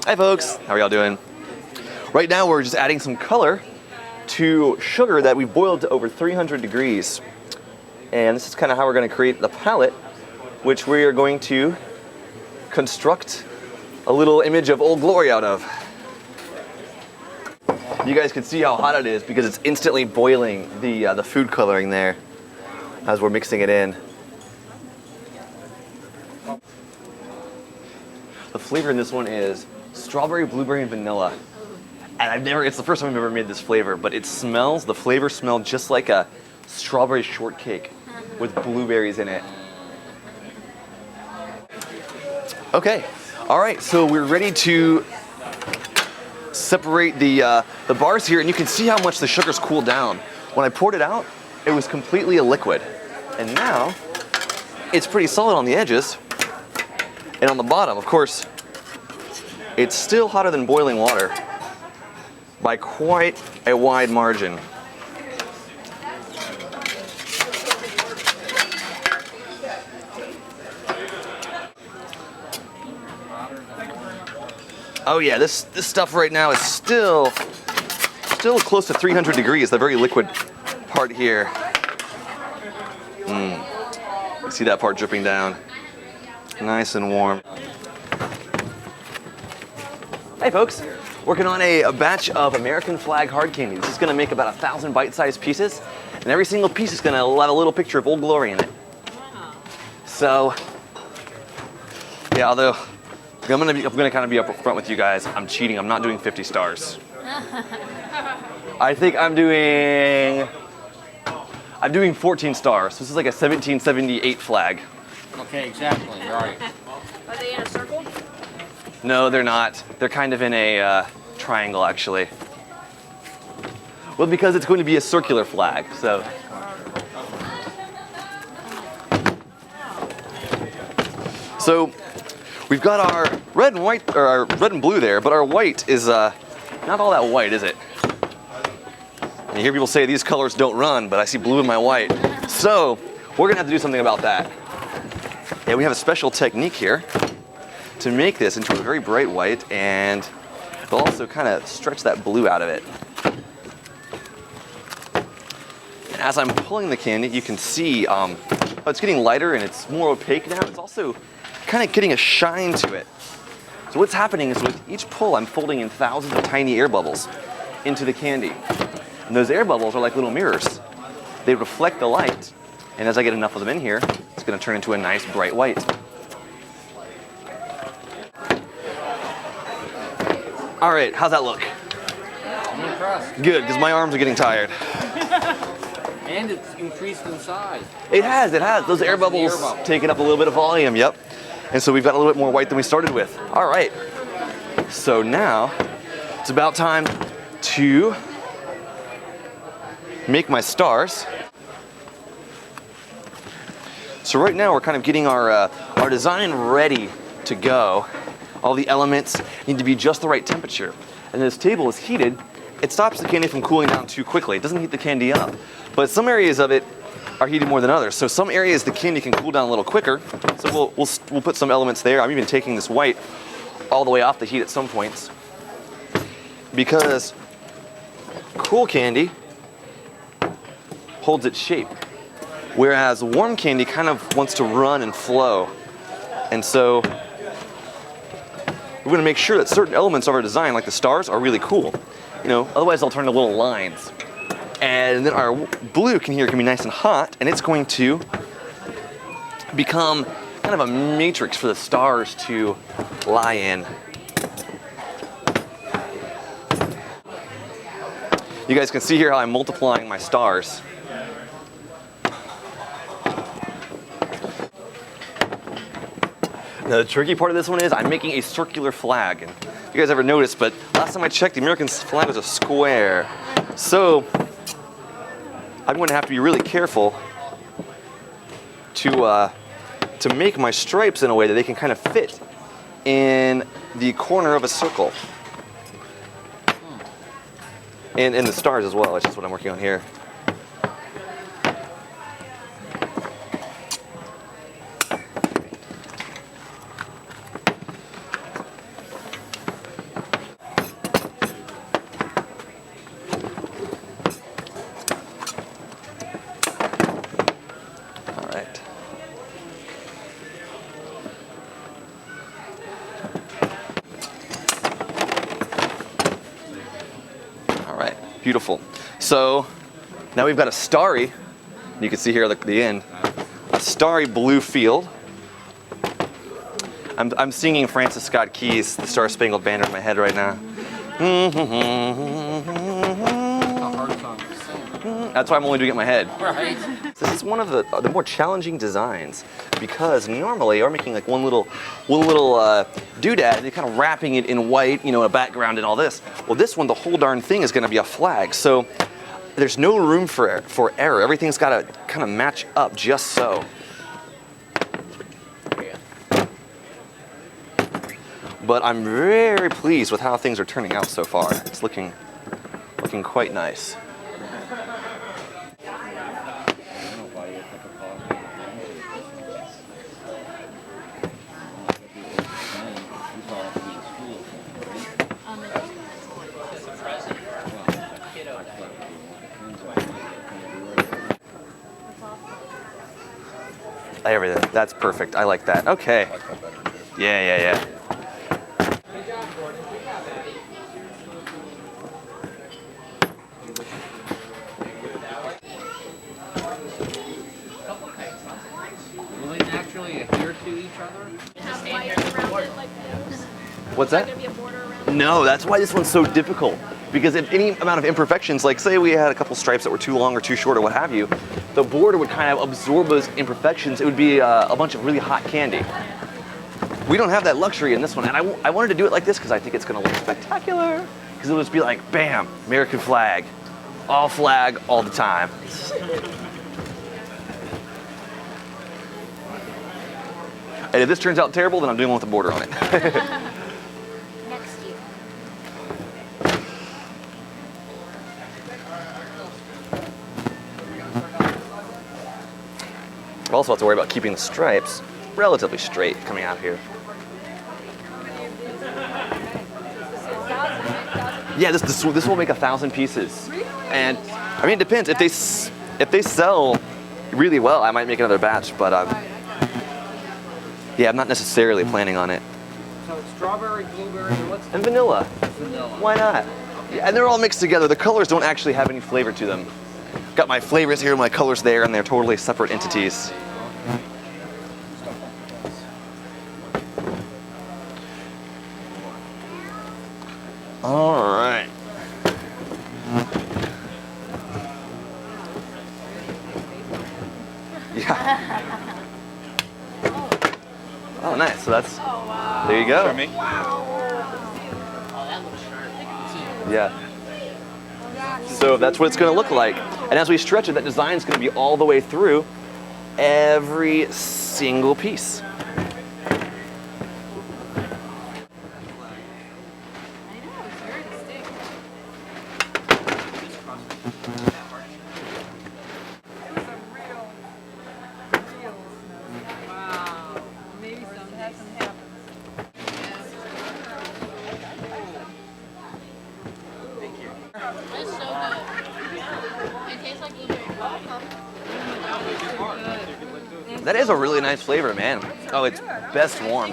Hi folks, how are y'all doing? Right now we're just adding some color to sugar that we've boiled to over 300 degrees. And this is kind of how we're going to create the palette, which we are going to construct a little image of Old Glory out of. You guys can see how hot it is because it's instantly boiling the food coloring there as we're mixing it in. The flavor in this one is strawberry, blueberry, and vanilla. And it's the first time I've ever made this flavor, but the flavor smelled just like a strawberry shortcake with blueberries in it. Okay, all right, so we're ready to separate the bars here, and you can see how much the sugar's cooled down. When I poured it out, it was completely a liquid. And now, it's pretty solid on the edges, and on the bottom, of course, it's still hotter than boiling water by quite a wide margin. Oh yeah, this stuff right now is still close to 300 degrees, the very liquid part here. You see that part dripping down. Nice and warm. Hey folks, working on a batch of American flag hard candy. This is gonna make about 1,000 bite-sized pieces, and every single piece is gonna have a little picture of Old Glory in it. So, yeah, although I'm gonna kind of be up front with you guys. I'm cheating. I'm not doing 50 stars. I think I'm doing 14 stars. This is like a 1778 flag. Okay, exactly. Right. Are they in a circle? No, they're not. They're kind of in a triangle, actually. Well, because it's going to be a circular flag, so. So, we've got our red and white, or our red and blue there, but our white is not all that white, is it? And you hear people say these colors don't run, but I see blue in my white. So, we're gonna have to do something about that. And we have a special technique here to make this into a very bright white, and it'll also kind of stretch that blue out of it. And as I'm pulling the candy, you can see it's getting lighter and it's more opaque now. It's also kind of getting a shine to it. So what's happening is with each pull, I'm folding in thousands of tiny air bubbles into the candy. And those air bubbles are like little mirrors. They reflect the light, and as I get enough of them in here, it's going to turn into a nice bright white. All right, how's that look? I'm impressed. Good, because my arms are getting tired. And it's increased in size. It has. Those air bubbles taking up a little bit of volume, yep. And so we've got a little bit more white than we started with. All right, so now it's about time to make my stars. So right now we're kind of getting our design ready to go. All the elements need to be just the right temperature. And this table is heated. It stops the candy from cooling down too quickly. It doesn't heat the candy up. But some areas of it are heated more than others. So some areas the candy can cool down a little quicker. So we'll put some elements there. I'm even taking this white all the way off the heat at some points. Because cool candy holds its shape. Whereas warm candy kind of wants to run and flow. And so we're going to make sure that certain elements of our design, like the stars, are really cool. You know, otherwise they'll turn into little lines. And then our blue can be nice and hot, and it's going to become kind of a matrix for the stars to lie in. You guys can see here how I'm multiplying my stars. Now, the tricky part of this one is I'm making a circular flag. And you guys ever noticed, but last time I checked, the American flag was a square. So I'm going to have to be really careful to make my stripes in a way that they can kind of fit in the corner of a circle. And the stars as well, that's just what I'm working on here. Beautiful. So now we've got a starry, you can see here at the end, a starry blue field. I'm singing Francis Scott Key's The Star Spangled Banner in my head right now. It's a hard song to sing. That's why I'm only doing it in my head. Right? This is one of the more challenging designs because normally you're making like one little doodad and you're kind of wrapping it in white, a background and all this. Well, this one, the whole darn thing is going to be a flag. So there's no room for error. Everything's got to kind of match up just so. But I'm very pleased with how things are turning out so far. It's looking quite nice. Everything. That's perfect. I like that. Okay. Yeah. Will they naturally adhere to each other? Have white around it like this? What's Is there that? gonna be a border around it? No, that's why this one's so difficult. Because if any amount of imperfections, like say we had a couple stripes that were too long or too short or what have you, the border would kind of absorb those imperfections. It would be a bunch of really hot candy. We don't have that luxury in this one, and I wanted to do it like this because I think it's going to look spectacular. Because it'll just be like, bam, American flag all the time. And if this turns out terrible, then I'm doing one with a border on it. Next year. I also have to worry about keeping the stripes relatively straight coming out here. Yeah, this will make 1,000 pieces. And I mean, it depends. If they sell really well, I might make another batch. But yeah, I'm not necessarily planning on it. So it's strawberry, blueberry, and what's And vanilla. vanilla? Why not? Yeah, and they're all mixed together. The colors don't actually have any flavor to them. Got my flavors here, my colors there, and they're totally separate entities. All right. Yeah. Oh, nice. So that's, there you go. Yeah. So that's what it's going to look like. And as we stretch it, that design is going to be all the way through every single piece. Wow. Maybe something happens. It's so good. It tastes like blueberry pop. That is a really nice flavor, man. Oh, it's best warm.